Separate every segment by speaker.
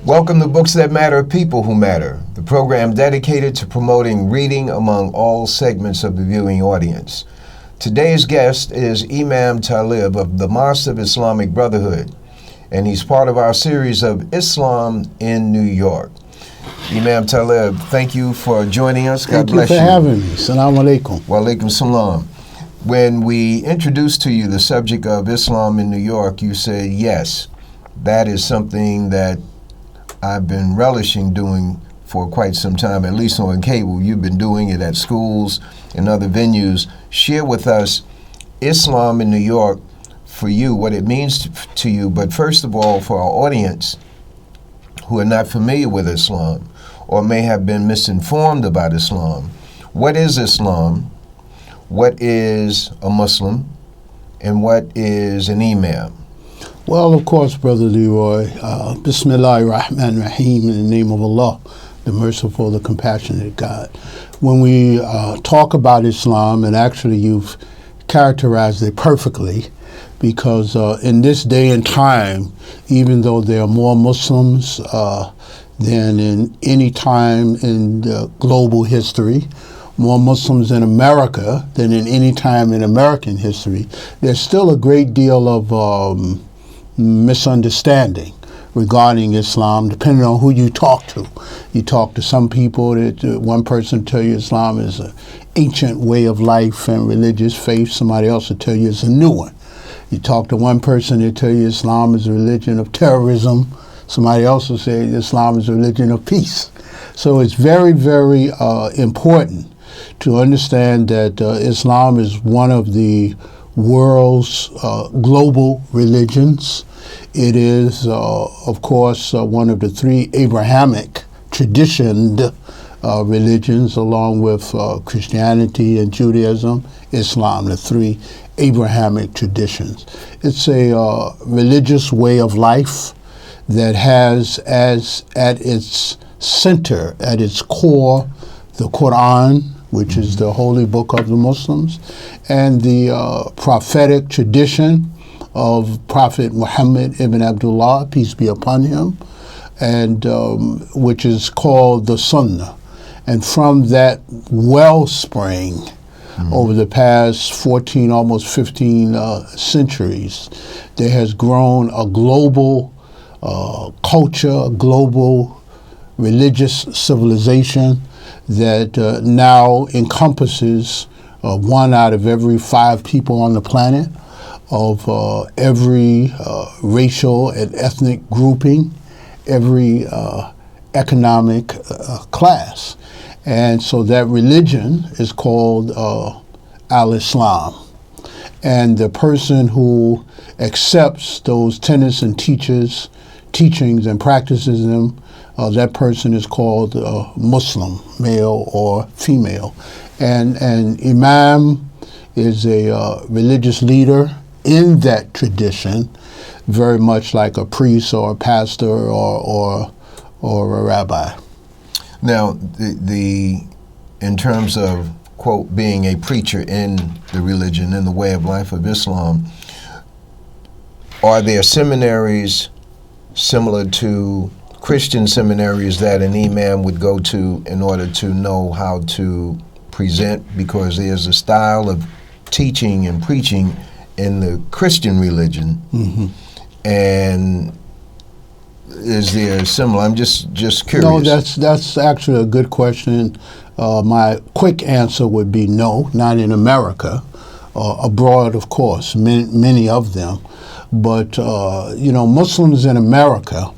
Speaker 1: Welcome to Books That Matter, People Who Matter, the program dedicated to promoting reading among all segments of the viewing audience. Today's guest is Imam Talib of the Mosque of Islamic Brotherhood, and he's part of our series of Islam in New York. Imam Talib, thank you for joining us. God bless you.
Speaker 2: Thank you for having me. Assalamu alaikum.
Speaker 1: Wa alaikum salam. When we introduced to you the subject of Islam in New York, you said, yes, that is something that I've been relishing doing for quite some time, at least on cable. You've been doing it at schools and other venues. Share with us Islam in New York for you, what it means to you, but first of all, for our audience who are not familiar with Islam or may have been misinformed about Islam. What is Islam? What is a Muslim? And what is an Imam?
Speaker 2: Well, of course, Brother Leroy, Bismillahir Rahmanir Rahim, in the name of Allah, the merciful, the compassionate God. When we talk about Islam, and actually you've characterized it perfectly, because in this day and time, even though there are more Muslims than in any time in global history, more Muslims in America than in any time in American history, there's still a great deal of misunderstanding regarding Islam, depending on who you talk to. You talk to some people, that one person tell you Islam is an ancient way of life and religious faith. Somebody else will tell you it's a new one. You talk to one person, they tell you Islam is a religion of terrorism. Somebody else will say Islam is a religion of peace. So it's very, very important to understand that Islam is one of the world's global religions. It is, of course, one of the three Abrahamic traditioned religions, along with Christianity and Judaism, Islam, the three Abrahamic traditions. It's a religious way of life that has as at its center, at its core, the Quran, which is the holy book of the Muslims, and the prophetic tradition of Prophet Muhammad ibn Abdullah, peace be upon him, and which is called the Sunnah. And from that wellspring, over the past 14, almost 15 centuries, there has grown a global culture, a global religious civilization that now encompasses 1 out of every 5 people on the planet, of every racial and ethnic grouping, every economic class. And so that religion is called Al-Islam. And the person who accepts those tenets and teachings and practices them, that person is called Muslim, male or female. And Imam is a religious leader in that tradition, very much like a priest or a pastor or a rabbi.
Speaker 1: Now, the in terms of, quote, being a preacher in the religion, in the way of life of Islam, are there seminaries similar to Christian seminaries that an imam would go to in order to know how to present? Because there's a style of teaching and preaching in the Christian religion, and is there similar? I'm just curious.
Speaker 2: No, that's actually a good question. My quick answer would be no, not in America. Abroad, of course, many of them. But, Muslims in America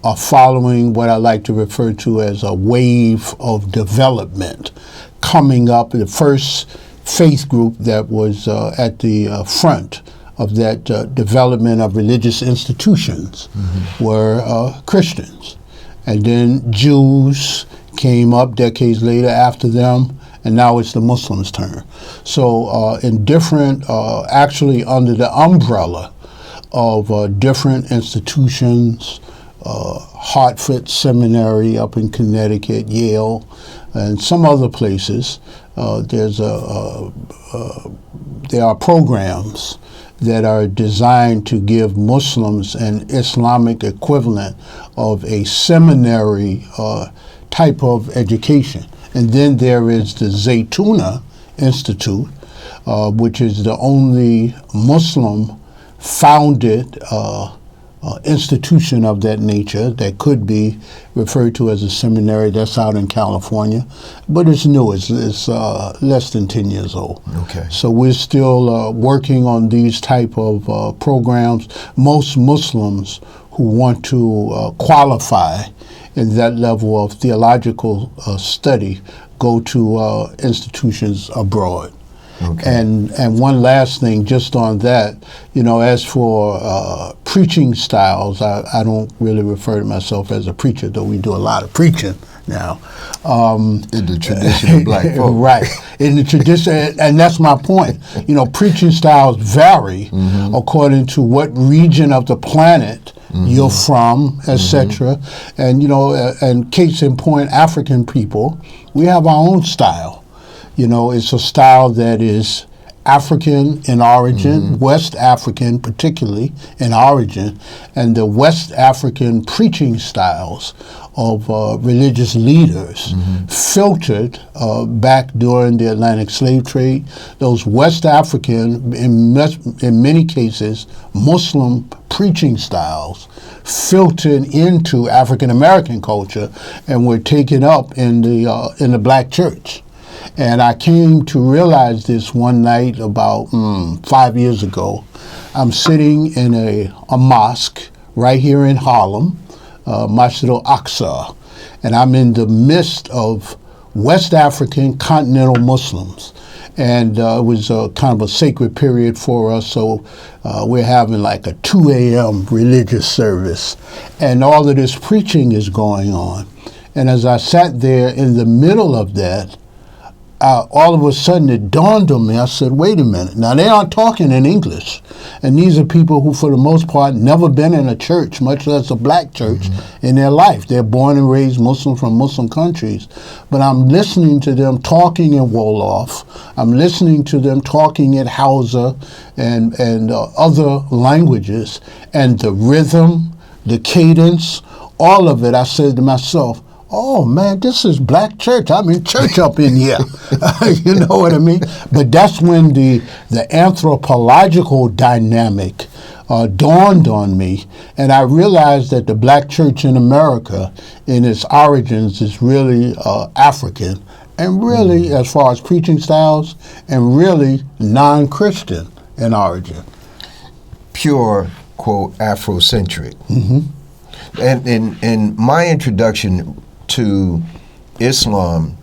Speaker 2: are following what I like to refer to as a wave of development coming up. The first faith group that was at the front of that development of religious institutions were Christians. And then Jews came up decades later after them, and now it's the Muslims' turn. So in different, actually under the umbrella of different institutions, Hartford Seminary up in Connecticut, Yale, and some other places, there are programs that are designed to give Muslims an Islamic equivalent of a seminary type of education. And then there is the Zaytuna Institute, which is the only Muslim-founded institution of that nature that could be referred to as a seminary. That's out in California, but it's new. It's less than 10 years old.
Speaker 1: Okay.
Speaker 2: So we're still working on these type of programs. Most Muslims who want to qualify in that level of theological study go to institutions abroad.
Speaker 1: Okay.
Speaker 2: And one last thing just on that, as for preaching styles, I don't really refer to myself as a preacher, though we do a lot of preaching now.
Speaker 1: In the tradition of black folk.
Speaker 2: Right. In the tradition, and that's my point. Preaching styles vary according to what region of the planet you're from, etc. And, and case in point, African people, we have our own style. It's a style that is African in origin, West African particularly in origin, and the West African preaching styles of religious leaders filtered back during the Atlantic slave trade. Those West African, in many cases, Muslim preaching styles filtered into African American culture and were taken up in the black church. And I came to realize this one night about 5 years ago. I'm sitting in a mosque right here in Harlem, Masjid al-Aqsa, and I'm in the midst of West African continental Muslims. And it was kind of a sacred period for us, so we're having like a 2 a.m. religious service. And all of this preaching is going on. And as I sat there in the middle of that, all of a sudden it dawned on me. I said, wait a minute. Now, they aren't talking in English. And these are people who, for the most part, never been in a church, much less a black church, in their life. They're born and raised Muslim from Muslim countries. But I'm listening to them talking in Wolof. I'm listening to them talking in Hausa and other languages. And the rhythm, the cadence, all of it, I said to myself, oh man, this is black church. I'm in church up in here. You know what I mean? But that's when the anthropological dynamic dawned on me, and I realized that the black church in America, in its origins, is really African, and really, as far as preaching styles, and really non-Christian in origin.
Speaker 1: Pure, quote, Afrocentric. And in my introduction to Islam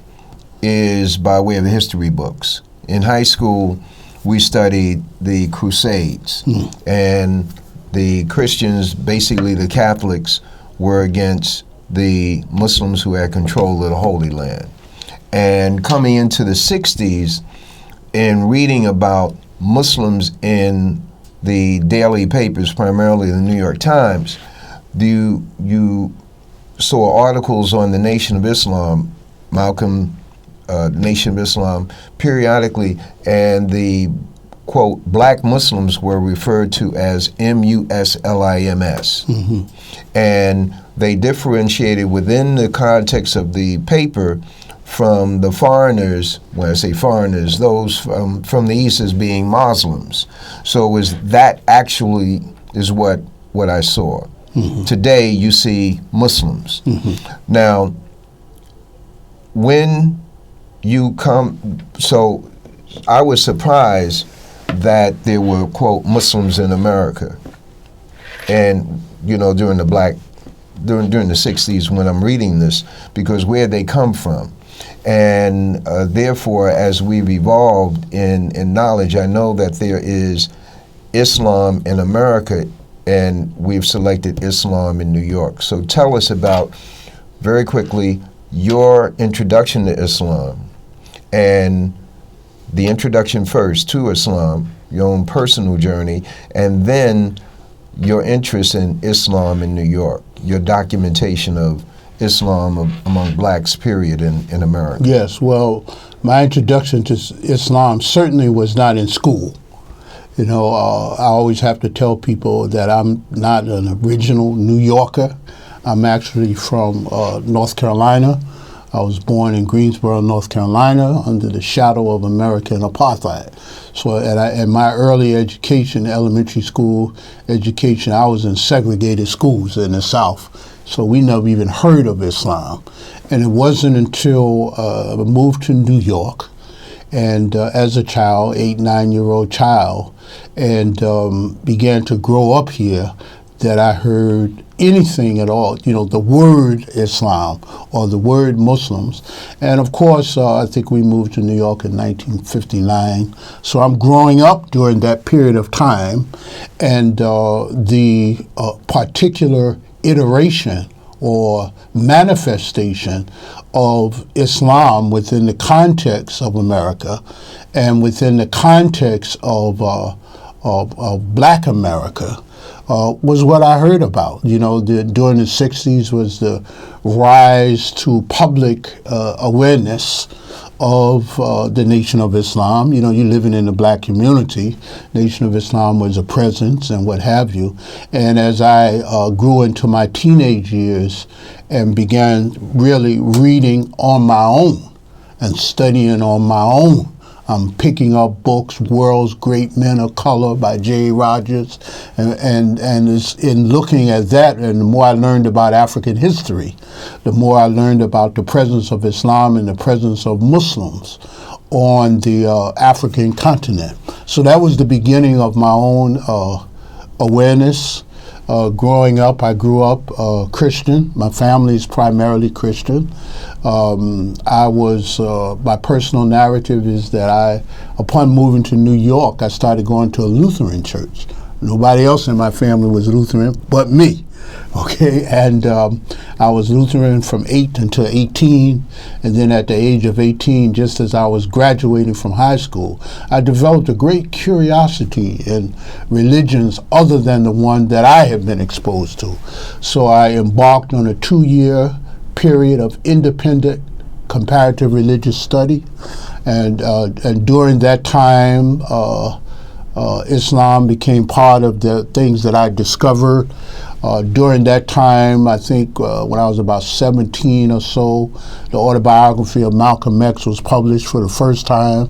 Speaker 1: is by way of history books. In high school, we studied the Crusades, and the Christians, basically the Catholics, were against the Muslims who had control of the Holy Land. And coming into the 60s, in reading about Muslims in the daily papers, primarily the New York Times, you saw articles on the Nation of Islam, Malcolm, Nation of Islam, periodically, and the, quote, black Muslims were referred to as Muslims. And they differentiated within the context of the paper from the foreigners, when I say foreigners, those from the East as being Muslims. So it was that actually is what I saw. Today, you see Muslims. Now, when you come, so I was surprised that there were, quote, Muslims in America. And, during the during the 60s when I'm reading this, because where they come from. And therefore, as we've evolved in knowledge, I know that there is Islam in America, and we've selected Islam in New York. So tell us about, very quickly, your introduction to Islam, and the introduction first to Islam, your own personal journey, and then your interest in Islam in New York, your documentation of Islam among blacks, period, in America.
Speaker 2: Yes, well, my introduction to Islam certainly was not in school. You know, I always have to tell people that I'm not an original New Yorker. I'm actually from North Carolina. I was born in Greensboro, North Carolina, under the shadow of American apartheid. So, in my early education, elementary school education, I was in segregated schools in the South. So we never even heard of Islam. And it wasn't until I moved to New York, and as a child, 8-9-year-old child, and began to grow up here, that I heard anything at all, you know, the word Islam or the word Muslims. And of course, I think we moved to New York in 1959. So I'm growing up during that period of time, and the particular iteration or manifestation of Islam within the context of America and within the context of Black America was what I heard about. You know, during the 60s was the rise to public awareness of the Nation of Islam. You know, you're living in the Black community. Nation of Islam was a presence and what have you. And as I grew into my teenage years and began really reading on my own and studying on my own, I'm picking up books, World's Great Men of Color by J. Rogers, and it's in looking at that, and the more I learned about African history, the more I learned about the presence of Islam and the presence of Muslims on the African continent. So that was the beginning of my own awareness. Growing up, I grew up Christian. My family is primarily Christian. My personal narrative is that upon moving to New York, I started going to a Lutheran church. Nobody else in my family was Lutheran but me. Okay, and I was Lutheran from 8 until 18, and then at the age of 18, just as I was graduating from high school, I developed a great curiosity in religions other than the one that I had been exposed to. So I embarked on a 2-year period of independent comparative religious study, and during that time, Islam became part of the things that I discovered. During that time, I think when I was about 17 or so, the autobiography of Malcolm X was published for the first time.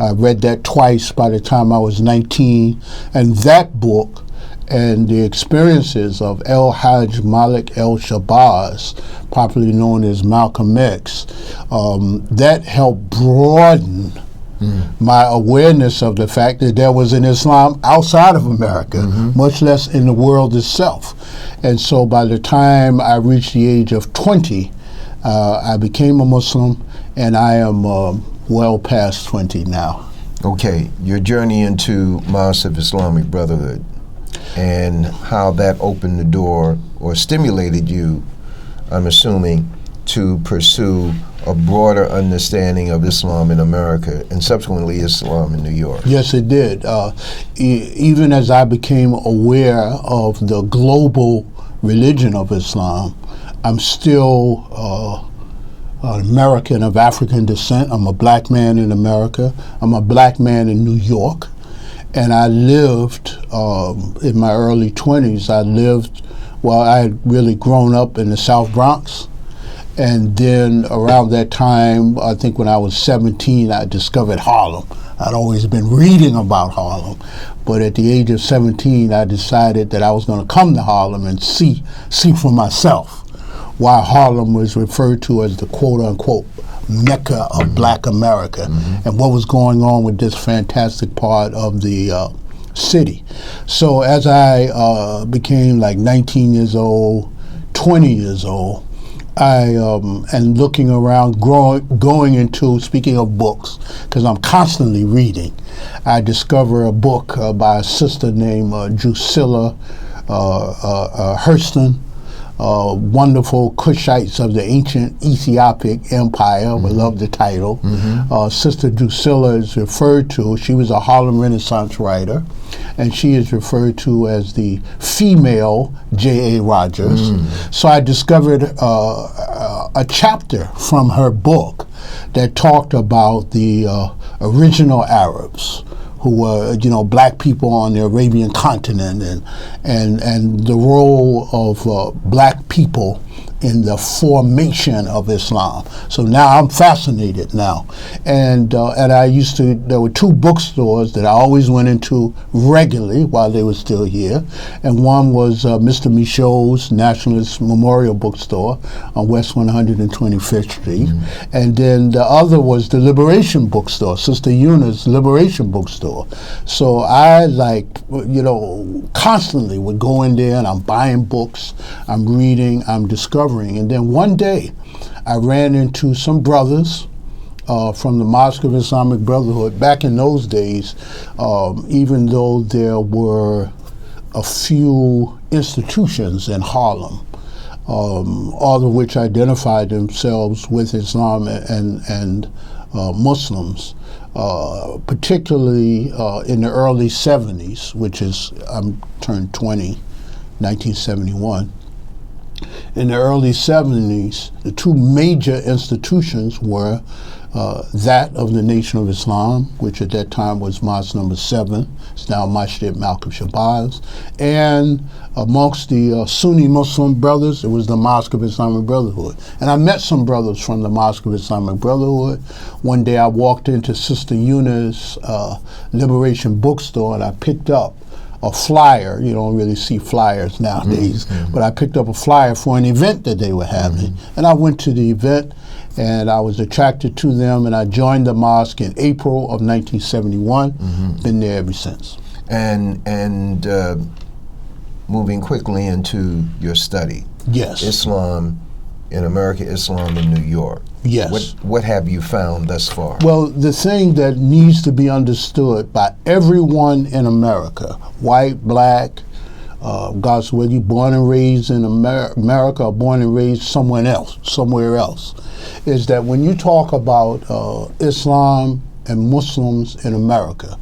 Speaker 2: I read that twice by the time I was 19. And that book and the experiences of El-Hajj Malik El-Shabazz, popularly known as Malcolm X, that helped broaden my awareness of the fact that there was an Islam outside of America, much less in the world itself. And so by the time I reached the age of 20, I became a Muslim, and I am well past 20 now.
Speaker 1: Okay, your journey into Massive Islamic Brotherhood and how that opened the door or stimulated you, I'm assuming, to pursue a broader understanding of Islam in America and subsequently Islam in New York.
Speaker 2: Yes, it did. Even as I became aware of the global religion of Islam, I'm still an American of African descent. I'm a black man in America. I'm a black man in New York. And I lived, in my early 20s, I had really grown up in the South Bronx. And then around that time, I think when I was 17, I discovered Harlem. I'd always been reading about Harlem, but at the age of 17, I decided that I was going to come to Harlem and see for myself why Harlem was referred to as the quote-unquote Mecca of Black America, and what was going on with this fantastic part of the city. So as I became like 19 years old, 20 years old, and looking around, going into, speaking of books, because I'm constantly reading, I discover a book by a sister named Drusilla Hurston, wonderful Cushites of the ancient Ethiopic Empire. We love the title. Sister Drusilla is referred to, she was a Harlem Renaissance writer, and she is referred to as the female J.A. Rogers. So I discovered a chapter from her book that talked about the original Arabs who were, black people on the Arabian continent, and the role of black people in the formation of Islam. So now I'm fascinated now. And there were two bookstores that I always went into regularly while they were still here. And one was Mr. Michaud's Nationalist Memorial Bookstore on West 125th Street. Mm-hmm. And then the other was the Liberation Bookstore, Sister Eunice's Liberation Bookstore. So I constantly would go in there, and I'm buying books, I'm reading, I'm discovering. And then one day I ran into some brothers from the Mosque of Islamic Brotherhood. Back in those days, even though there were a few institutions in Harlem, all of which identified themselves with Islam and Muslims, particularly in the early 70s, which is, I'm turned 20, 1971. In the early 70s, the two major institutions were that of the Nation of Islam, which at that time was Mosque number 7, it's now Masjid Malcolm Shabazz, and amongst the Sunni Muslim brothers, it was the Mosque of Islamic Brotherhood. And I met some brothers from the Mosque of Islamic Brotherhood. One day I walked into Sister Eunice's Liberation Bookstore, and I picked up a flyer. You don't really see flyers nowadays, but I picked up a flyer for an event that they were having. And I went to the event, and I was attracted to them, and I joined the mosque in April of 1971. Been there ever since.
Speaker 1: And moving quickly into your study.
Speaker 2: Yes.
Speaker 1: Islam in America, Islam in New York.
Speaker 2: Yes.
Speaker 1: What have you found thus far?
Speaker 2: Well, the thing that needs to be understood by everyone in America, white, black, God's whether you born and raised in America or born and raised somewhere else, is that when you talk about Islam and Muslims in America,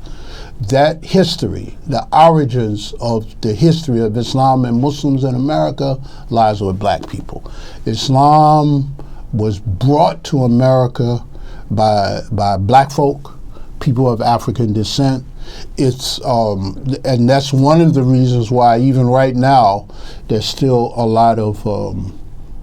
Speaker 2: that history, the origins of the history of Islam and Muslims in America lies with black people. Islam was brought to America by black folk, people of African descent. It's and that's one of the reasons why even right now there's still a lot of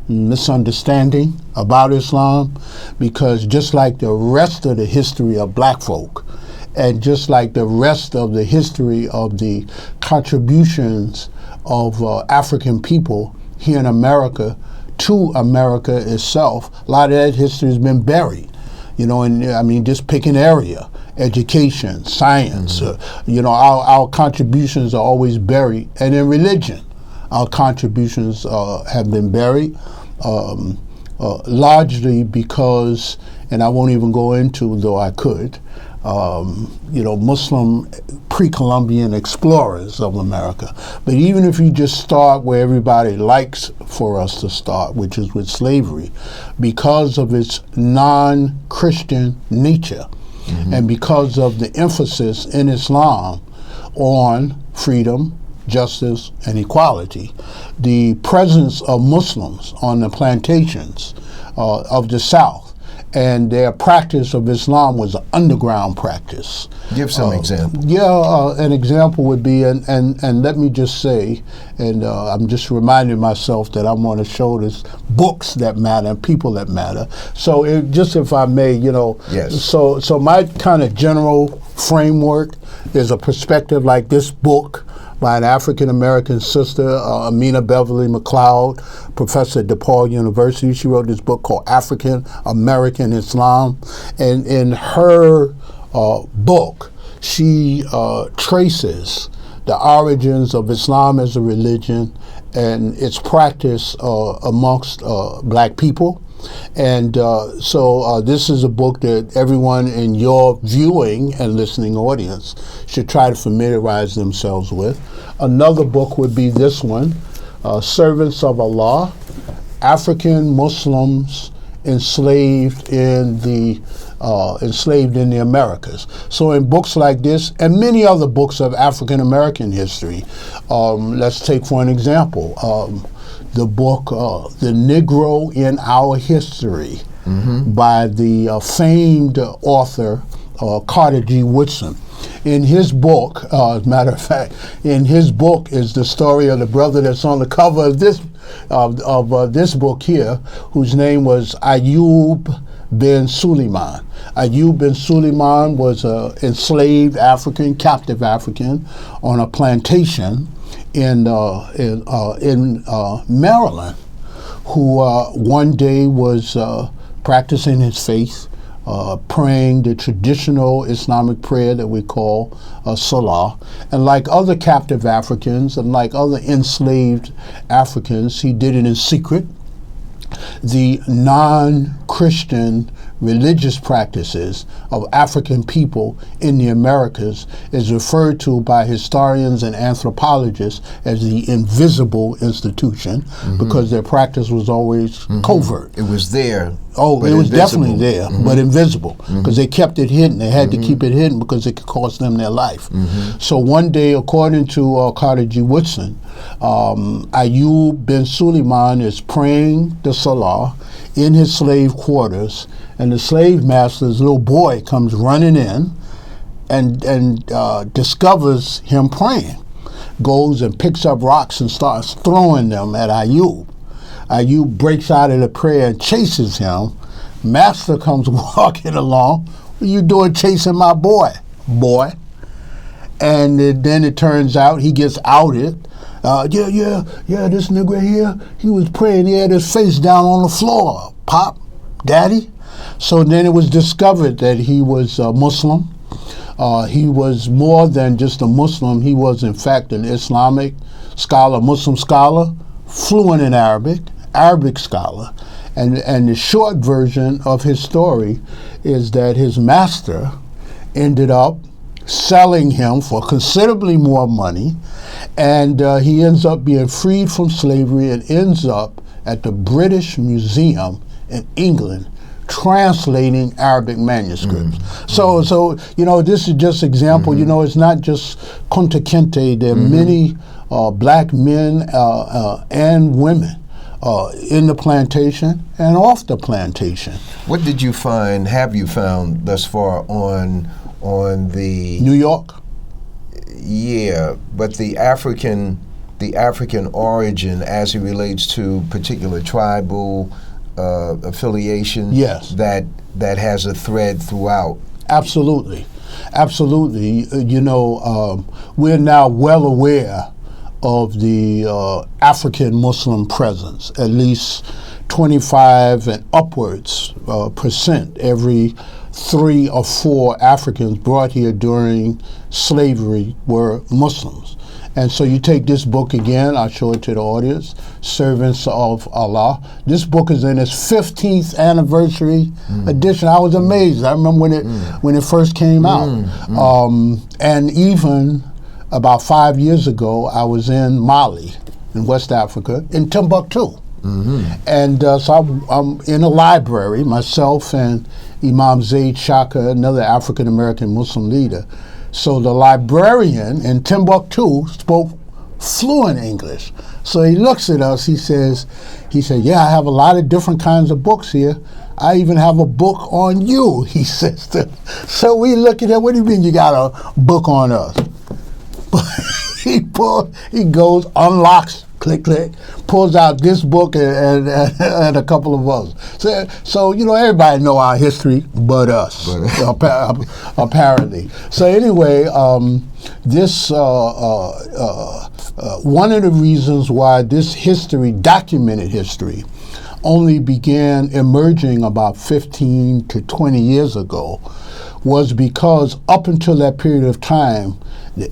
Speaker 2: misunderstanding about Islam, because just like the rest of the history of black folk, and just like the rest of the history of the contributions of African people here in America to America itself, a lot of that history has been buried. And I mean, just pick an area: education, science. Our contributions are always buried, and in religion, our contributions have been buried, largely because, and I won't even go into, though I could, Muslim pre-Columbian explorers of America. But even if you just start where everybody likes for us to start, which is with slavery, because of its non-Christian nature, and because of the emphasis in Islam on freedom, justice, and equality, the presence of Muslims on the plantations of the South and their practice of Islam was an underground practice.
Speaker 1: Give some example.
Speaker 2: Yeah, an example would be, and let me just say, and I'm just reminding myself that I want to show this books that matter, people that matter. So if I may,
Speaker 1: Yes.
Speaker 2: So my kind of general framework is a perspective like this book by an African-American sister, Amina Beverly McLeod, professor at DePaul University. She wrote this book called African-American Islam. And in her book, she traces the origins of Islam as a religion and its practice amongst black people. And so this is a book that everyone in your viewing and listening audience should try to familiarize themselves with. Another book would be this one, Servants of Allah, African Muslims enslaved in the Americas. So in books like this and many other books of African American history, let's take for an example, the book The Negro in Our History by the famed author Carter G. Woodson. in his book, as a matter of fact, in his book is the story of the brother that's on the cover of this this book here, whose name was Ayub bin Suleiman. Ayub bin Suleiman was an enslaved African, captive African, on a plantation in Maryland, who one day was practicing his faith, praying the traditional Islamic prayer that we call Salah. And like other captive Africans and like other enslaved Africans, he did it in secret. The non-Christian religious practices of African people in the Americas is referred to by historians and anthropologists as the invisible institution, because their practice was always covert.
Speaker 1: It was there.
Speaker 2: Oh, it was definitely there, but invisible, because they kept it hidden. They had to keep it hidden because it could cost them their life. So one day, according to Carter G. Woodson, Ayub bin Suleiman is praying the Salah in his slave quarters, and the slave master's little boy comes running in and discovers him praying, goes and picks up rocks and starts throwing them at Ayub. Ayub breaks out of the prayer and chases him. Master comes walking along. What are you doing chasing my boy? And then it turns out he gets outed. This nigga here, he was praying. He had his face down on the floor. Pop, daddy. So then it was discovered that he was Muslim. He was more than just a Muslim. He was, in fact, an Islamic scholar, Muslim scholar, fluent in Arabic scholar. And the short version of his story is that his master ended up selling him for considerably more money, and he ends up being freed from slavery and ends up at the British Museum in England translating Arabic manuscripts. So this is just example. It's not just Kunta Kinte. There are many black men and women in the plantation and off the plantation.
Speaker 1: What did you find, have you found thus far on the
Speaker 2: New York?
Speaker 1: Yeah, but the African origin as it relates to particular tribal affiliation,
Speaker 2: yes,
Speaker 1: that has a thread throughout.
Speaker 2: Absolutely. We're now well aware of the African Muslim presence, at least 25 and upwards percent. Every 3 or 4 Africans brought here during slavery were Muslims. And so you take this book again, I'll show it to the audience, Servants of Allah. This book is in its 15th anniversary edition. I was amazed. I remember when it first came out. And even about 5 years ago, I was in Mali, in West Africa, in Timbuktu. And so I'm in a library, myself and Imam Zaid Shaka, another African-American Muslim leader. So the librarian in Timbuktu spoke fluent English. So he looks at us, he said, yeah, I have a lot of different kinds of books here. I even have a book on you, he says. So we look at him, what do you mean you got a book on us? He goes, unlocks, click, pulls out this book and a couple of others. So everybody know our history but us, apparently. So anyway, this one of the reasons why this history, documented history, only began emerging about 15 to 20 years ago was because up until that period of time, the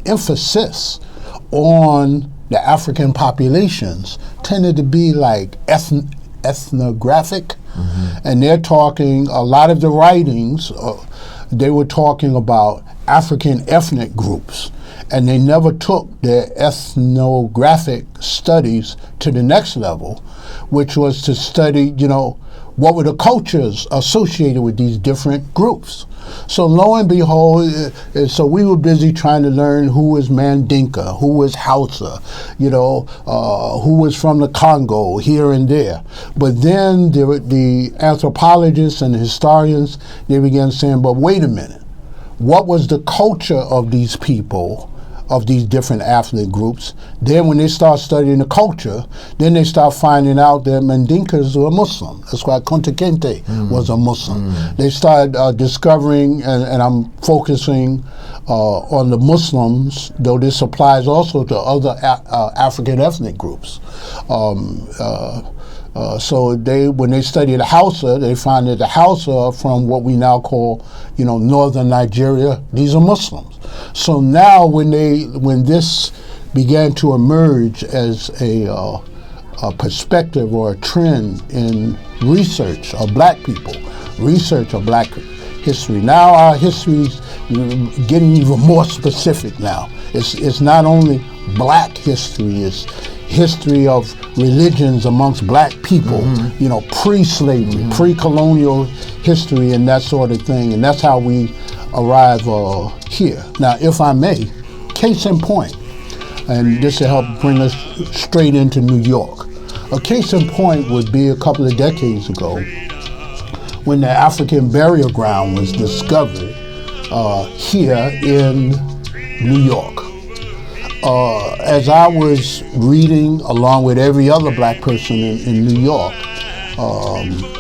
Speaker 2: emphasis on the African populations tended to be like ethnographic, and they're talking, a lot of the writings, they were talking about African ethnic groups, and they never took their ethnographic studies to the next level, which was to study, what were the cultures associated with these different groups. So lo and behold, so we were busy trying to learn who was Mandinka, who was Hausa, who was from the Congo, here and there. But then the anthropologists and the historians, they began saying, but wait a minute, what was the culture of these people, of these different ethnic groups. Then when they start studying the culture, then they start finding out that Mandinkas were Muslim. That's why Kunta Kinte was a Muslim. They start discovering, and I'm focusing on the Muslims, though this applies also to other African ethnic groups. So when they study the Hausa, they find that the Hausa from what we now call, northern Nigeria, these are Muslims. So now when this began to emerge as a perspective or a trend in research of black people, research of black history, now our history's getting even more specific now. It's not only black history, it's history of religions amongst black people, pre-slavery, pre-colonial history and that sort of thing, and that's how we arrive here. Now, if I may, case in point, and this will help bring us straight into New York. A case in point would be a couple of decades ago when the African burial ground was discovered here in New York. As I was reading, along with every other black person in New York,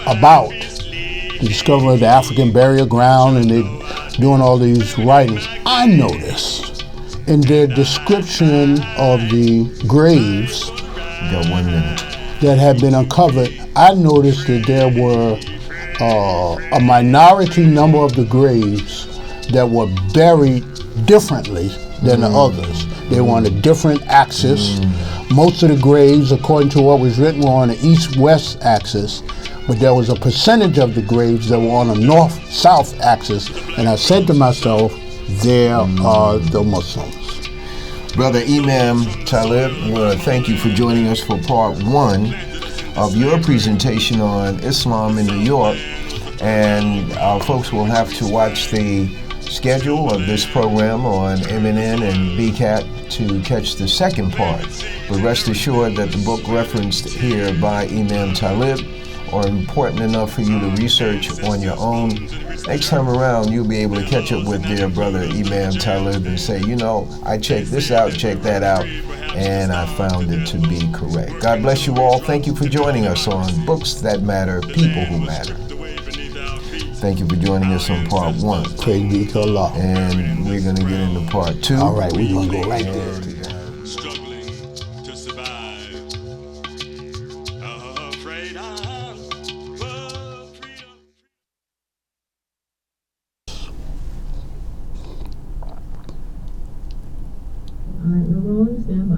Speaker 2: about the discovery of the African burial ground, and they doing all these writings, I noticed in their description of the graves that had been uncovered, I noticed that there were a minority number of the graves that were buried differently than the others. They were on a different axis. Most of the graves, according to what was written, were on the east-west axis, but there was a percentage of the graves that were on a north-south axis, and I said to myself, there are the Muslims.
Speaker 1: Brother Imam Talib, I want to thank you for joining us for part 1 of your presentation on Islam in New York, and our folks will have to watch the schedule of this program on MNN and BCAT to catch the second part. But rest assured that the book referenced here by Imam Talib are important enough for you to research on your own. Next time around, you'll be able to catch up with dear brother Imam Talib and say, I checked this out, checked that out, and I found it to be correct. God bless you all. Thank you for joining us on Books That Matter, People Who Matter. Thank you for joining us on part 1.
Speaker 2: Praise be to Allah.
Speaker 1: And we're going to get into part 2.
Speaker 2: All right, we're going to go right there.
Speaker 3: Struggling to survive. Afraid I'm freedom.
Speaker 4: All right, we're rolling. Stand by.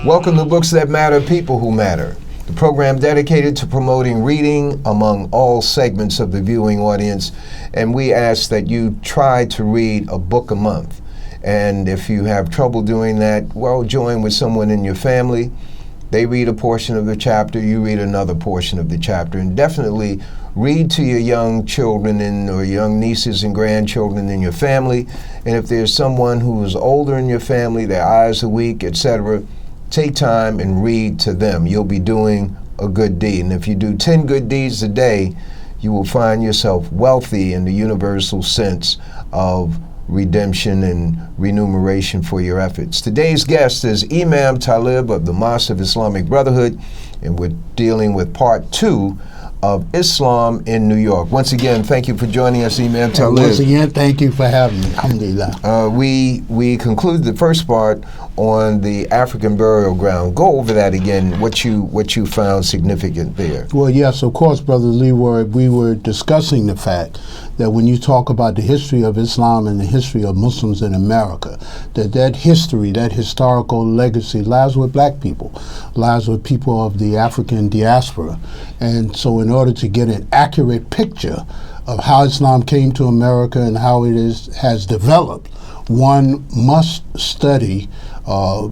Speaker 1: Welcome to Books That Matter, People Who Matter, the program dedicated to promoting reading among all segments of the viewing audience. And we ask that you try to read a book a month. And if you have trouble doing that, well, join with someone in your family. They read a portion of the chapter, you read another portion of the chapter, and definitely read to your young children or young nieces and grandchildren in your family. And if there's someone who is older in your family, their eyes are weak, etc., take time and read to them. You'll be doing a good deed. And if you do 10 good deeds a day, you will find yourself wealthy in the universal sense of redemption and remuneration for your efforts. Today's guest is Imam Talib of the Mosque of Islamic Brotherhood, and we're dealing with part 2 of Islam in New York. Once again, thank you for joining us, Imam Talib.
Speaker 2: Once again, thank you for having me. Alhamdulillah.
Speaker 1: We concluded the first part on the African burial ground. Go over that again, what you found significant there.
Speaker 2: Well, yes, of course, Brother Leroy, we were discussing the fact that when you talk about the history of Islam and the history of Muslims in America, that history, that historical legacy lies with black people, lies with people of the African diaspora. And so in order to get an accurate picture of how Islam came to America and how it has developed, one must study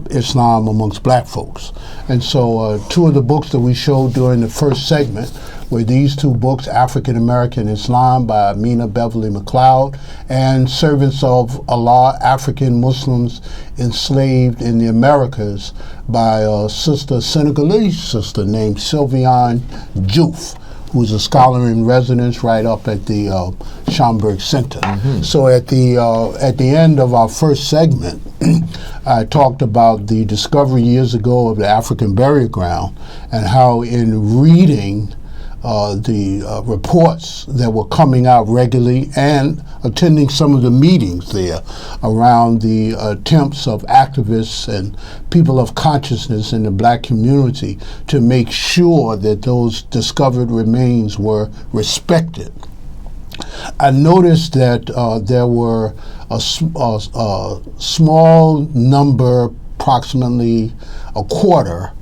Speaker 2: Islam amongst black folks. And so two of the books that we showed during the first segment were these two books, African American Islam by Amina Beverly McLeod and Servants of Allah, African Muslims Enslaved in the Americas by a Senegalese sister named Sylviane Diouf, who's a scholar in residence right up at the Schomburg Center. So at the end of our first segment, I talked about the discovery years ago of the African burial ground and how in reading the reports that were coming out regularly and attending some of the meetings there around the attempts of activists and people of consciousness in the black community to make sure that those discovered remains were respected. I noticed that there were a small number, approximately a quarter,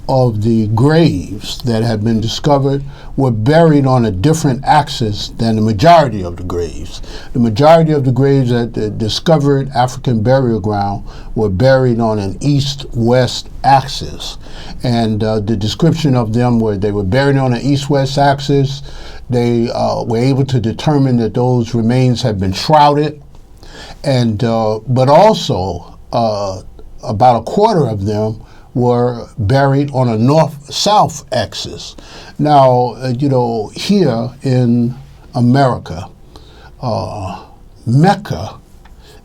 Speaker 2: of the graves that had been discovered were buried on a different axis than the majority of the graves. The majority of the graves at the discovered African burial ground were buried on an east-west axis. And the description of them were they were buried on an east-west axis. They were able to determine that those remains had been shrouded. And but also about a quarter of them were buried on a north-south axis. Now, here in America, Mecca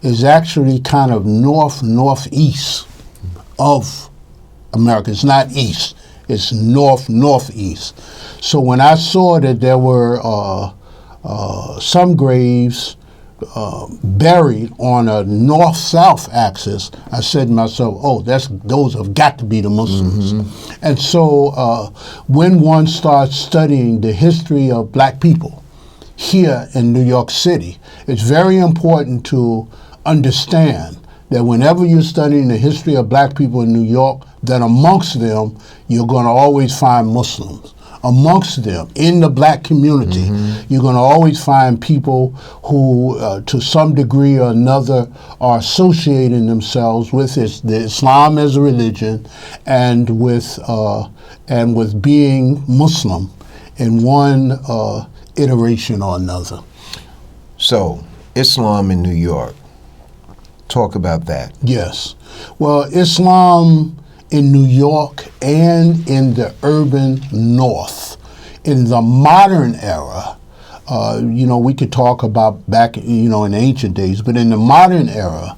Speaker 2: is actually kind of northeast of America. It's not east, it's northeast. So when I saw that there were some graves buried on a north-south axis, I said to myself, oh, those have got to be the Muslims. And so when one starts studying the history of black people here in New York City, it's very important to understand that whenever you're studying the history of black people in New York, that amongst them, you're going to always find Muslims. Amongst them, in the black community, you're going to always find people who, to some degree or another, are associating themselves with the Islam as a religion and with being Muslim in one iteration or another.
Speaker 1: So, Islam in New York. Talk about that.
Speaker 2: Yes. Well, Islam in New York and in the urban north. In the modern era, we could talk about back, in ancient days, but in the modern era,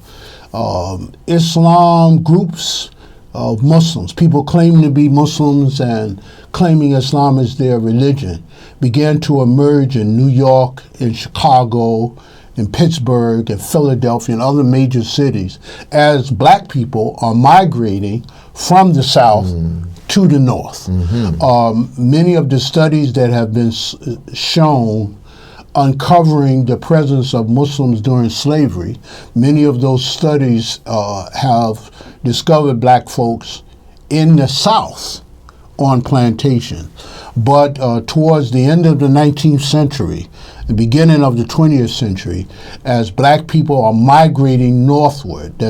Speaker 2: Islam groups of Muslims, people claiming to be Muslims and claiming Islam as their religion, began to emerge in New York, in Chicago, in Pittsburgh, and Philadelphia, and other major cities, as black people are migrating from the South to the North. Many of the studies that have been shown uncovering the presence of Muslims during slavery, many of those studies have discovered black folks in the South on plantation. But towards the end of the 19th century, the beginning of the 20th century, as black people are migrating northward,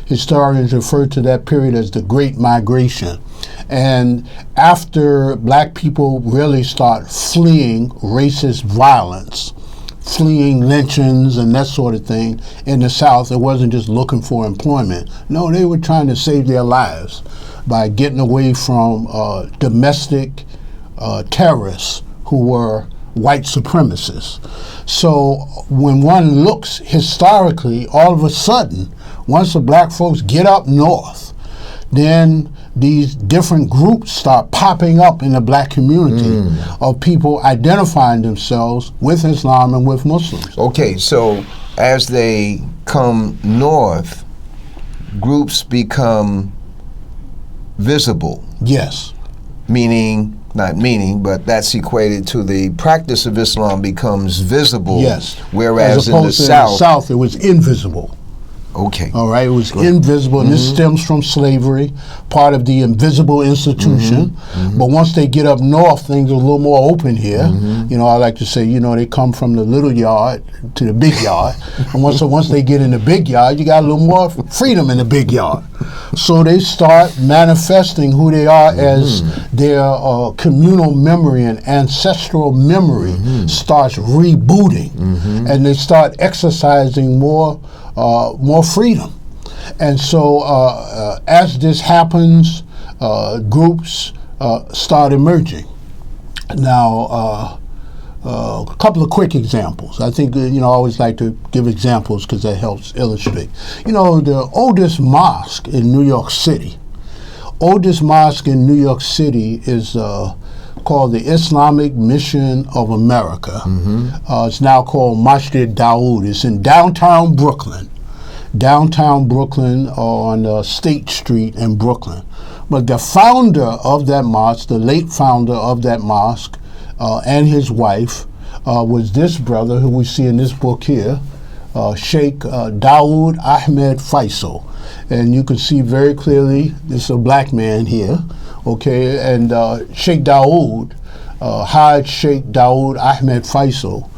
Speaker 2: historians refer to that period as the Great Migration. And after black people really start fleeing racist violence, fleeing lynchings and that sort of thing in the South, it wasn't just looking for employment. No, they were trying to save their lives by getting away from domestic terrorists who were white supremacists. So when one looks historically, all of a sudden, once the black folks get up north, then these different groups start popping up in the black community of people identifying themselves with Islam and with Muslims.
Speaker 1: Okay, so as they come north, groups become visible,
Speaker 2: Yes.
Speaker 1: not meaning, but that's equated to the practice of Islam becomes visible.
Speaker 2: Yes.
Speaker 1: Whereas
Speaker 2: As
Speaker 1: in the
Speaker 2: opposed to
Speaker 1: South,
Speaker 2: it was invisible.
Speaker 1: okay.
Speaker 2: All right, it was invisible, and this stems from slavery, part of the invisible institution. But once they get up north, things are a little more open here. You know, I like to say, they come from the little yard to the big yard, and once they get in the big yard, you got a little more freedom in the big yard. So they start manifesting who they are as their communal memory and ancestral memory starts rebooting, and they start exercising more freedom. And so as this happens, groups start emerging. Now, a couple of quick examples. I think, I always like to give examples because that helps illustrate. The oldest mosque in New York City is called the Islamic Mission of America. It's now called Masjid Dawood. It's in downtown Brooklyn on State Street in Brooklyn. But the founder of that mosque, the late founder of that mosque, and his wife, was this brother who we see in this book here, Sheikh Dawood Ahmed Faisal. And you can see very clearly, this is a black man here, okay, and Sheikh Dawood, Hajj Sheikh Dawood Ahmed Faisal,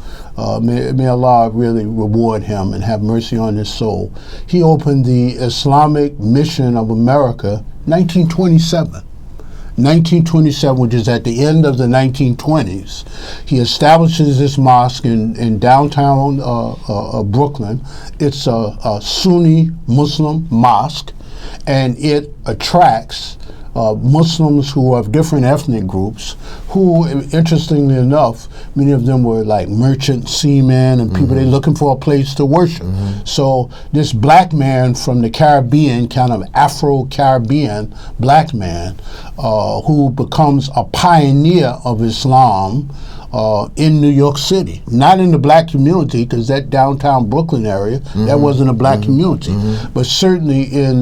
Speaker 2: may Allah really reward him and have mercy on his soul. He opened the Islamic Mission of America 1927, which is at the end of the 1920s. He establishes this mosque in downtown Brooklyn. It's a Sunni Muslim mosque, and it attracts Muslims who are of different ethnic groups who, interestingly enough, many of them were like merchant seamen and people, they're looking for a place to worship. So this black man from the Caribbean, kind of Afro-Caribbean black man, who becomes a pioneer of Islam in New York City. Not in the black community, because that downtown Brooklyn area, that wasn't a black community, but certainly in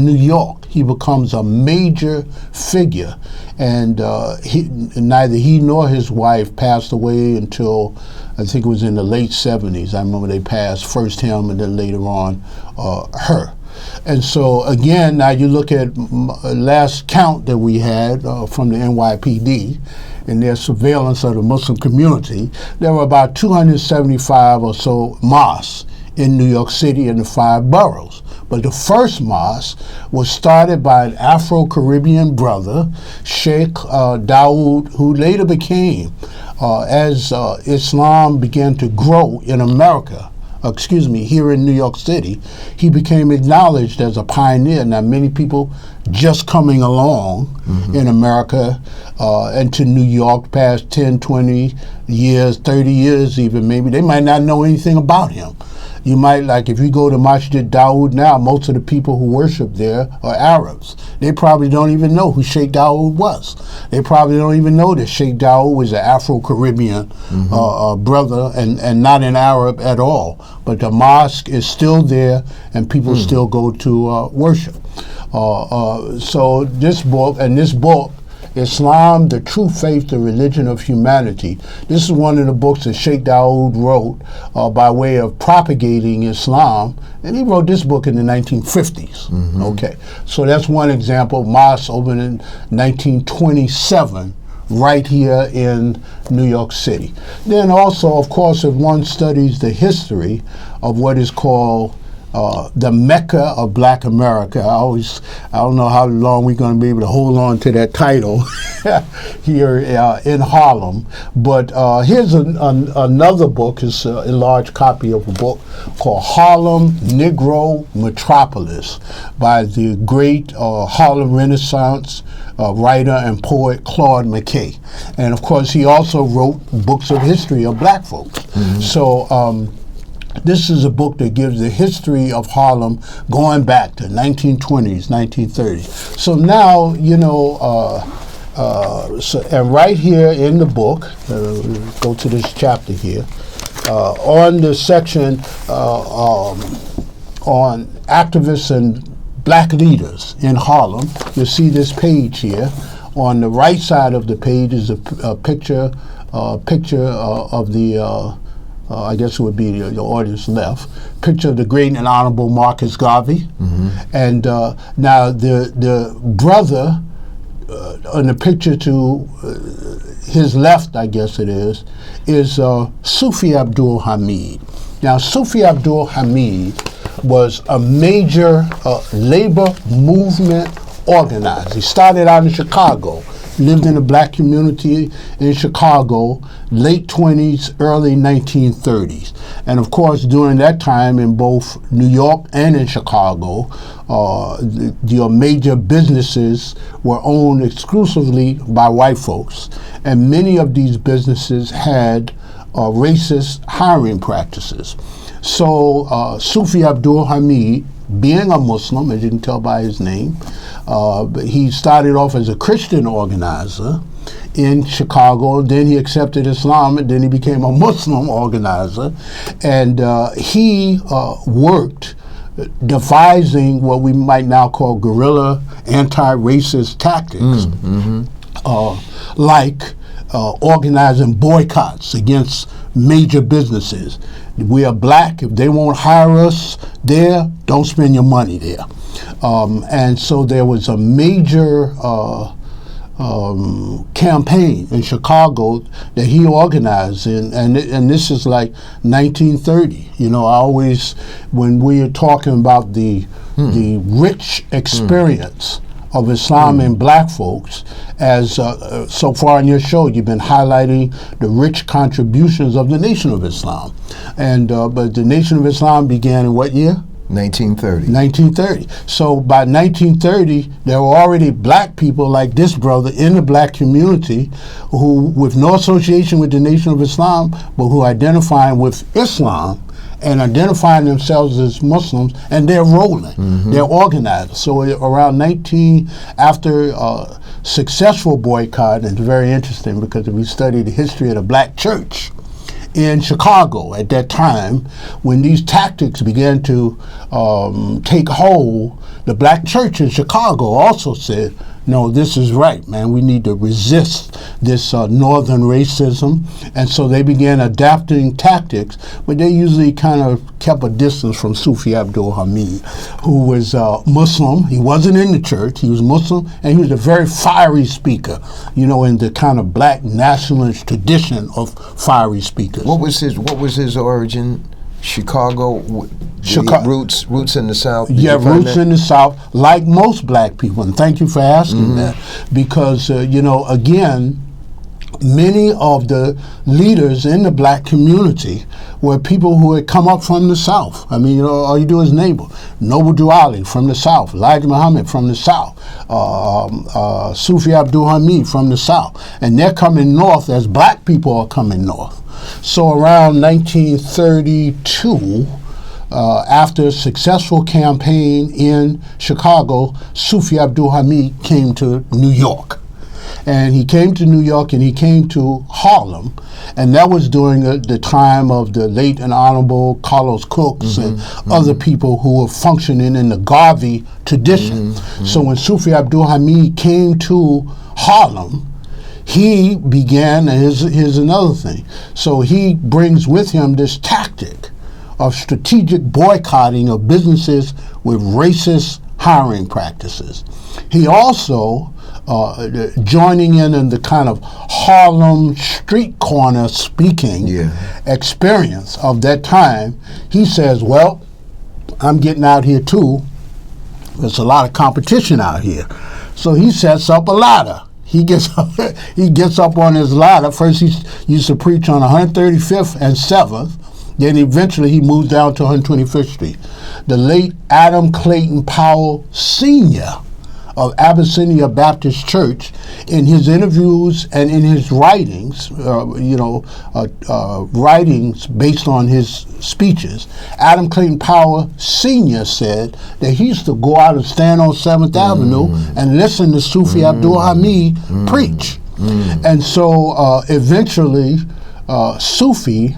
Speaker 2: New York, he becomes a major figure, and neither he nor his wife passed away until I think it was in the late 70s. I remember they passed first him and then later on her. And so again, now you look at last count that we had from the NYPD in their surveillance of the Muslim community, there were about 275 or so mosques in New York City in the 5 boroughs. But the first mosque was started by an Afro-Caribbean brother, Sheikh Dawood, who later became, as Islam began to grow in America, here in New York City, he became acknowledged as a pioneer. Now, many people just coming along in America and to New York past 10, 20 years, 30 years even, maybe, they might not know anything about him. You might, like, if you go to Masjid Dawood now, most of the people who worship there are Arabs. They probably don't even know who Sheikh Dawood was. They probably don't even know that Sheikh Dawood was an Afro-Caribbean brother and not an Arab at all. But the mosque is still there, and people still go to worship. So this book, Islam, the True Faith, the Religion of Humanity. This is one of the books that Sheikh Dawood wrote by way of propagating Islam, and he wrote this book in the 1950s. Okay, so that's one example. Mosque opened in 1927, right here in New York City. Then also, of course, if one studies the history of what is called the Mecca of Black America. I don't know how long we're going to be able to hold on to that title here in Harlem. But here's another book. It's a large copy of a book called Harlem Negro Metropolis by the great Harlem Renaissance writer and poet Claude McKay. And of course, he also wrote books of history of black folks. So this is a book that gives the history of Harlem going back to 1920s, 1930s. So now, and right here in the book, go to this chapter here, on the section on activists and black leaders in Harlem. You'll see this page here. On the right side of the page is a picture of the, I guess it would be the audience left, picture of the great and honorable Marcus Garvey. And now the brother in the picture to his left, I guess it is Sufi Abdul-Hamid. Now, Sufi Abdul-Hamid was a major labor movement organizer. He started out in Chicago, lived in a black community in Chicago, late 20s, early 1930s. And of course, during that time in both New York and in Chicago, the major businesses were owned exclusively by white folks. And many of these businesses had racist hiring practices. So Sufi Abdul-Hamid, being a Muslim, as you can tell by his name, he started off as a Christian organizer in Chicago. Then he accepted Islam, and then he became a Muslim organizer. And he worked devising what we might now call guerrilla anti-racist tactics, like organizing boycotts against major businesses. We are black. If they won't hire us there, don't spend your money there. And so there was a major campaign in Chicago that he organized, and this is like 1930. You know, I always, when we are talking about the rich experience of Islam and black folks, as so far in your show you've been highlighting the rich contributions of the Nation of Islam. And but the Nation of Islam began in what year?
Speaker 1: 1930.
Speaker 2: 1930. So by 1930, there were already black people like this brother in the black community who, with no association with the Nation of Islam, but who identifying with Islam and identifying themselves as Muslims, and they're rolling, they're organized. So around after successful boycott, and it's very interesting because if we study the history of the black church in Chicago at that time, when these tactics began to take hold, the black church in Chicago also said, no, this is right, man. We need to resist this northern racism. And so they began adapting tactics, but they usually kind of kept a distance from Sufi Abdul-Hamid, who was Muslim. He wasn't in the church. He was Muslim, and he was a very fiery speaker, you know, in the kind of black nationalist tradition of fiery speakers.
Speaker 1: What was his origin? Chicago, roots in the South?
Speaker 2: Yeah, roots in the South, like most black people. And thank you for asking that, because, you know, again, many of the leaders in the black community were people who had come up from the South. I mean, you know, all you do is name them. Noble Drew Ali from the South, Elijah Muhammad from the South, Sufi Abdul-Hamid from the South. And they're coming north as black people are coming north. So around 1932, after a successful campaign in Chicago, Sufi Abdul-Hamid came to New York. And he came to New York and he came to Harlem. And that was during the time of the late and honorable Carlos Cooks and other people who were functioning in the Garvey tradition. So when Sufi Abdul-Hamid came to Harlem, he began, and here's another thing. So he brings with him this tactic of strategic boycotting of businesses with racist hiring practices. He also, joining in the kind of Harlem street corner speaking experience of that time, he says, well, I'm getting out here too. There's a lot of competition out here. So he sets up a ladder. He gets up on his ladder. First he used to preach on 135th and 7th. Then eventually he moved down to 125th Street. The late Adam Clayton Powell Sr. of Abyssinia Baptist Church, in his interviews and in his writings, writings based on his speeches, Adam Clayton Powell Sr. said that he used to go out and stand on 7th Avenue and listen to Sufi Abdul-Hamid preach. And so eventually Sufi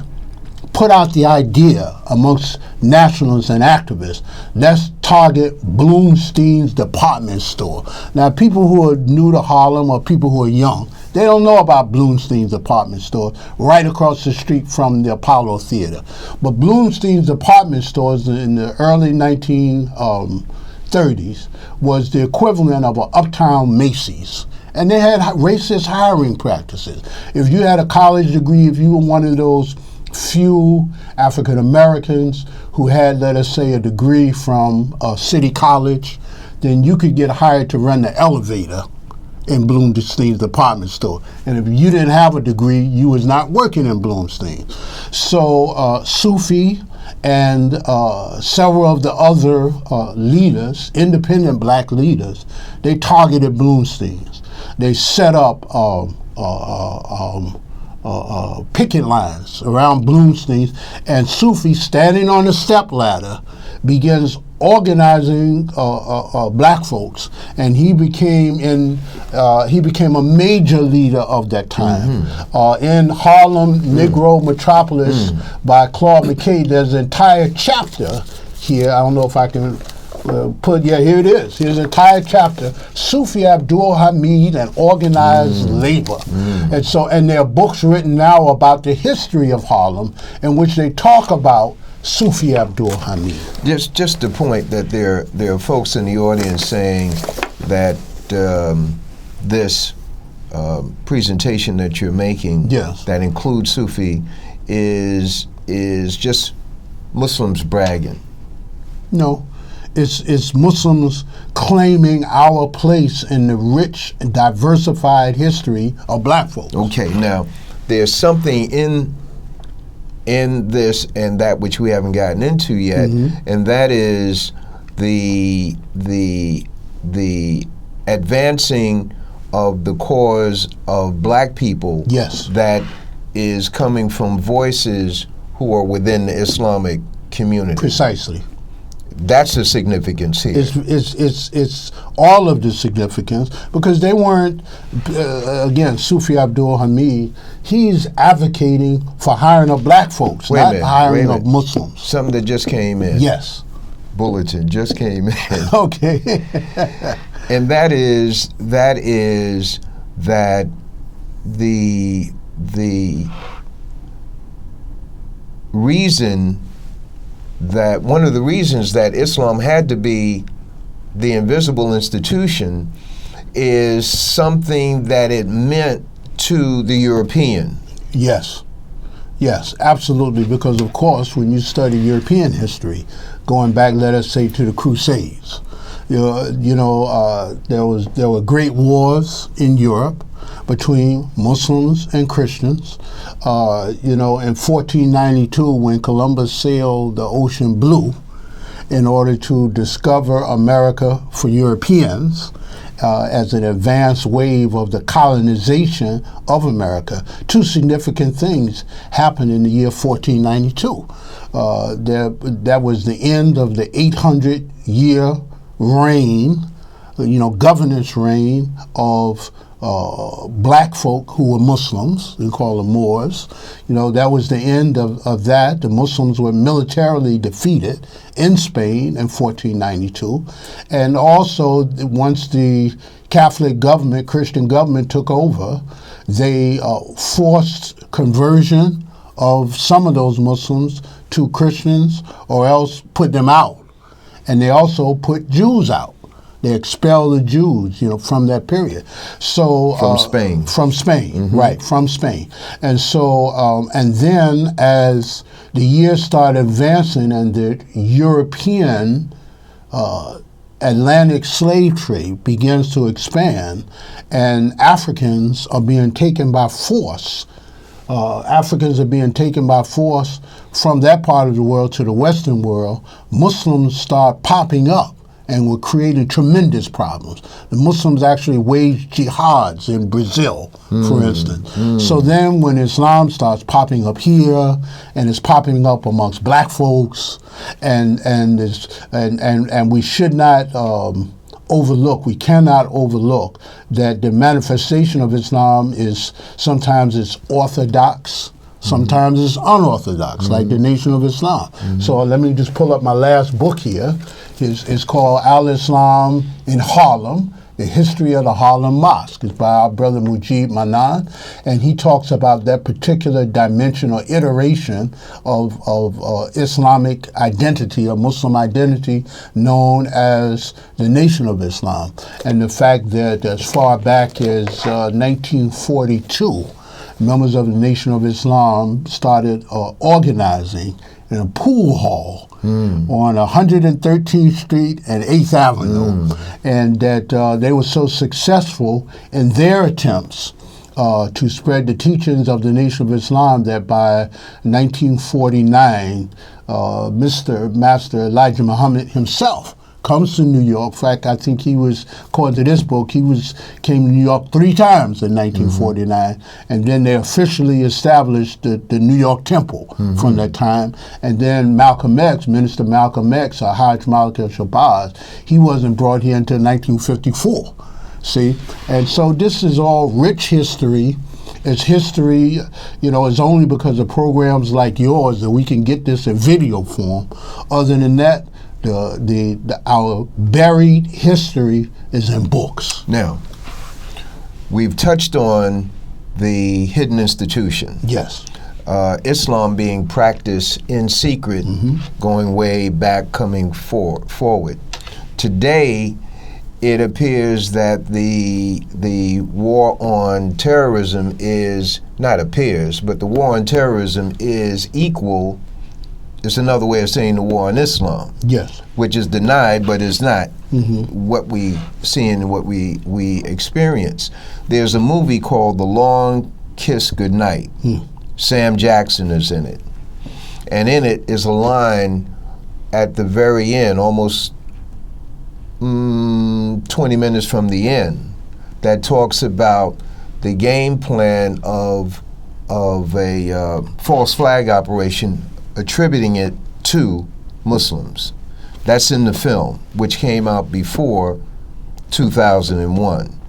Speaker 2: put out the idea amongst nationalists and activists, let's target Bloomstein's department store. Now, people who are new to Harlem or people who are young, they don't know about Bloomstein's department store right across the street from the Apollo Theater. But Bloomstein's department stores in the early 1930s was the equivalent of an uptown Macy's. And they had racist hiring practices. If you had a college degree, if you were one of those few African Americans who had, let us say, a degree from a city college, then you could get hired to run the elevator in Bloomstein's department store. And if you didn't have a degree, you was not working in Bloomstein. So Sufi and several of the other leaders, independent black leaders, they targeted Bloomstein's. They set up picket lines around Bloomstein's, and Sufi, standing on the stepladder, begins organizing black folks, and he became a major leader of that time. In Harlem, Negro Metropolis by Claude McKay, there's an entire chapter here. I don't know if I can here it is. Here's an entire chapter, Sufi Abdur-Hamid and Organized Labor. And there are books written now about the history of Harlem in which they talk about Sufi Abdur-Hamid.
Speaker 1: Just the point that there are folks in the audience saying that this presentation that you're making,
Speaker 2: yes,
Speaker 1: that includes Sufi, is just Muslims bragging.
Speaker 2: No. It's Muslims claiming our place in the rich and diversified history of black folks.
Speaker 1: Okay, now there's something in this and that which we haven't gotten into yet, and that is the advancing of the cause of black people.
Speaker 2: Yes,
Speaker 1: that is coming from voices who are within the Islamic community.
Speaker 2: Precisely.
Speaker 1: That's the significance here.
Speaker 2: It's all of the significance, because they weren't, again, Sufi Abdur-Hamid, he's advocating for hiring of black folks, not hiring of Muslims.
Speaker 1: Something that just came in.
Speaker 2: Yes.
Speaker 1: Bulletin just came in.
Speaker 2: Okay.
Speaker 1: And that is that the reason that one of the reasons that Islam had to be the invisible institution is something that it meant to the European.
Speaker 2: Yes, absolutely, because of course when you study European history, going back, let us say, to the Crusades, there were great wars in Europe between Muslims and Christians. In 1492, when Columbus sailed the ocean blue in order to discover America for Europeans as an advanced wave of the colonization of America, two significant things happened in the year 1492. That was the end of the 800-year reign, governance reign of black folk who were Muslims. We call them Moors. That was the end of that. The Muslims were militarily defeated in Spain in 1492. And also, once the Catholic government, Christian government took over, they forced conversion of some of those Muslims to Christians, or else put them out. And they also put Jews out. They expelled the Jews, from that period. So
Speaker 1: from Spain.
Speaker 2: From Spain, right? From Spain. And so, and then as the years started advancing, and the European Atlantic slave trade begins to expand, and Africans are being taken by force. Africans are being taken by force from that part of the world to the Western world. Muslims start popping up and were creating tremendous problems. The Muslims actually waged jihads in Brazil, for instance. So then when Islam starts popping up here, and it's popping up amongst black folks, and we should not we cannot overlook that the manifestation of Islam is sometimes it's orthodox, Sometimes it's unorthodox, like the Nation of Islam. So let me just pull up my last book here. It's called Al-Islam in Harlem, The History of the Harlem Mosque. It's by our brother Mujib Manan, and he talks about that particular dimension or iteration of Islamic identity, or Muslim identity, known as the Nation of Islam. And the fact that as far back as 1942, members of the Nation of Islam started organizing in a pool hall on 113th Street and 8th Avenue, and that they were so successful in their attempts to spread the teachings of the Nation of Islam that by 1949, Master Elijah Muhammad himself comes to New York. In fact, I think he was, according to this book, came to New York 3 times in 1949, and then they officially established the New York Temple from that time. And then Malcolm X, Minister Malcolm X, or Hajj Malik al-Shabazz, he wasn't brought here until 1954. See? And so this is all rich history. It's history, it's only because of programs like yours that we can get this in video form. Other than that, our buried history is in books.
Speaker 1: Now, we've touched on the hidden institution.
Speaker 2: Yes.
Speaker 1: Islam being practiced in secret, going way back, coming forward. Today, it appears that the war on terrorism is, not appears, but the war on terrorism is equal. It's another way of saying the war on Islam.
Speaker 2: Yes.
Speaker 1: Which is denied, but is not what we see and what we experience. There's a movie called The Long Kiss Goodnight. Sam Jackson is in it. And in it is a line at the very end, almost 20 minutes from the end, that talks about the game plan of a false flag operation, attributing it to Muslims. That's in the film, which came out before 2001.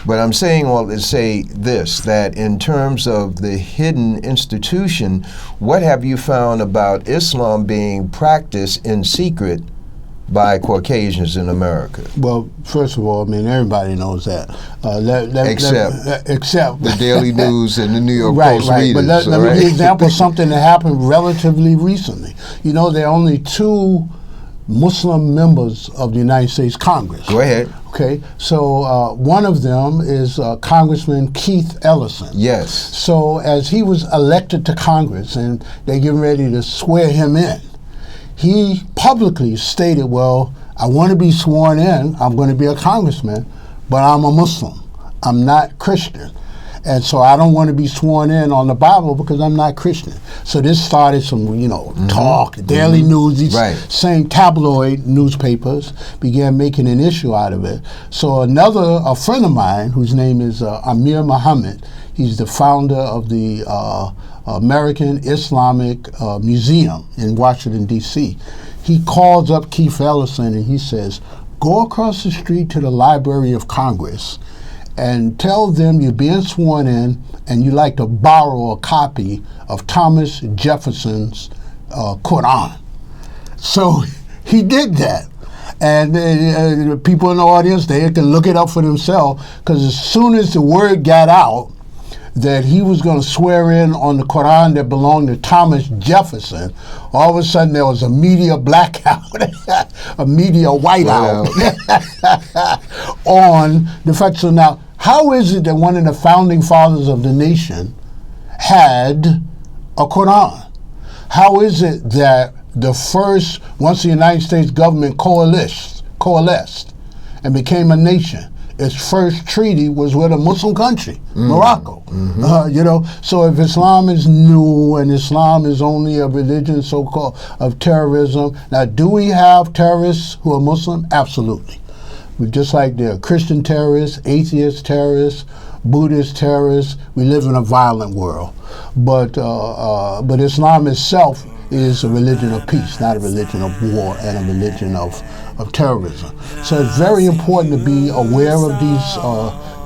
Speaker 1: But I'm saying all to say this, that in terms of the hidden institution, what have you found about Islam being practiced in secret by Caucasians in America?
Speaker 2: Well, first of all, everybody knows that. Except
Speaker 1: the Daily News and the New York Post
Speaker 2: right.
Speaker 1: readers.
Speaker 2: But let me give you an example of something that happened relatively recently. There are only 2 Muslim members of the United States Congress.
Speaker 1: Go ahead.
Speaker 2: Okay, so one of them is Congressman Keith Ellison.
Speaker 1: Yes.
Speaker 2: So as he was elected to Congress and they're getting ready to swear him in, he publicly stated, well, I want to be sworn in, I'm going to be a congressman, but I'm a Muslim. I'm not Christian. And so I don't want to be sworn in on the Bible because I'm not Christian. So this started some, talk, Daily News, these same tabloid newspapers began making an issue out of it. So a friend of mine, whose name is Amir Muhammad, he's the founder of the American Islamic Museum in Washington, D.C. He calls up Keith Ellison and he says, go across the street to the Library of Congress and tell them you're being sworn in and you like to borrow a copy of Thomas Jefferson's Quran. So he did that. And people in the audience, they can look it up for themselves, because as soon as the word got out that he was going to swear in on the Quran that belonged to Thomas Jefferson, all of a sudden there was a media blackout, a media whiteout on the fact. So now, how is it that one of the founding fathers of the nation had a Quran? How is it that once the United States government coalesced and became a nation, its first treaty was with a Muslim country, Morocco. So if Islam is new and Islam is only a religion so-called of terrorism, now do we have terrorists who are Muslim? Absolutely. Just like there are Christian terrorists, atheist terrorists, Buddhist terrorists, we live in a violent world. But Islam itself is a religion of peace, not a religion of war and a religion of terrorism. So it's very important to be aware of these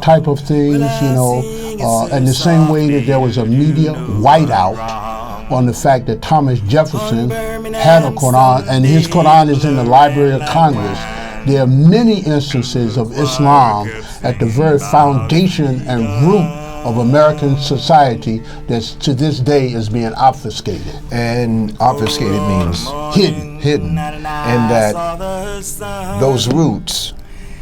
Speaker 2: type of things, in the same way that there was a media whiteout on the fact that Thomas Jefferson had a Quran, and his Quran is in the Library of Congress. There are many instances of Islam at the very foundation and root of American society that to this day is being obfuscated.
Speaker 1: And obfuscated means hidden. And that those roots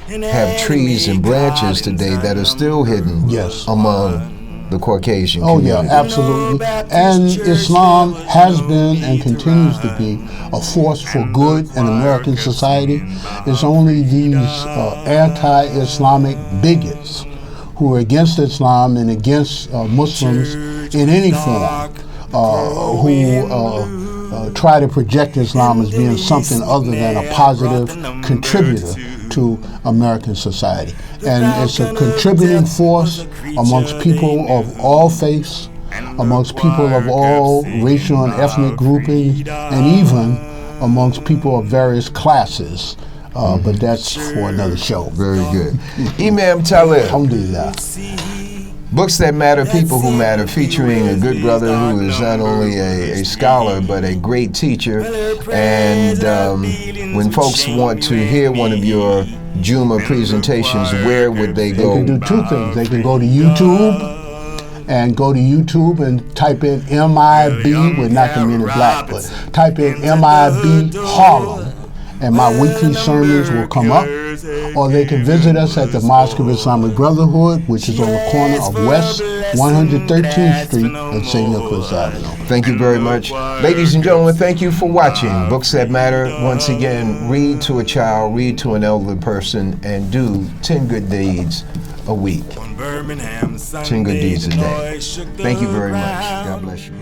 Speaker 1: have trees and branches today that are still hidden among the Caucasian community.
Speaker 2: Oh yeah, absolutely. And Islam has been and continues to be a force for good in American society. It's only these anti-Islamic bigots who are against Islam and against Muslims in any form, who try to project Islam as being something other than a positive contributor to American society. And it's a contributing force amongst people of all faiths, amongst people of all racial and ethnic groupings, and even amongst people of various classes. But that's for another show.
Speaker 1: Very good. Imam Talib.
Speaker 2: Alhamdulillah.
Speaker 1: Books That Matter, People Who Matter, featuring a good brother who is not only a scholar but a great teacher. And when folks want to hear one of your Juma presentations, where would they go?
Speaker 2: They can do two things. They can go to YouTube and type in MIB, with not the Men in Black, but type in MIB Harlem, and my weekly sermons will come up. Or they can visit us at the Mosque of Islamic Brotherhood, which is on the corner of West 113th Street and St. Nicholas Avenue.
Speaker 1: Thank you very much. Ladies and gentlemen, thank you for watching Books That Matter. Once again, read to a child, read to an elderly person, and do 10 good deeds a week. 10 good deeds a day. Thank you very much. God bless you.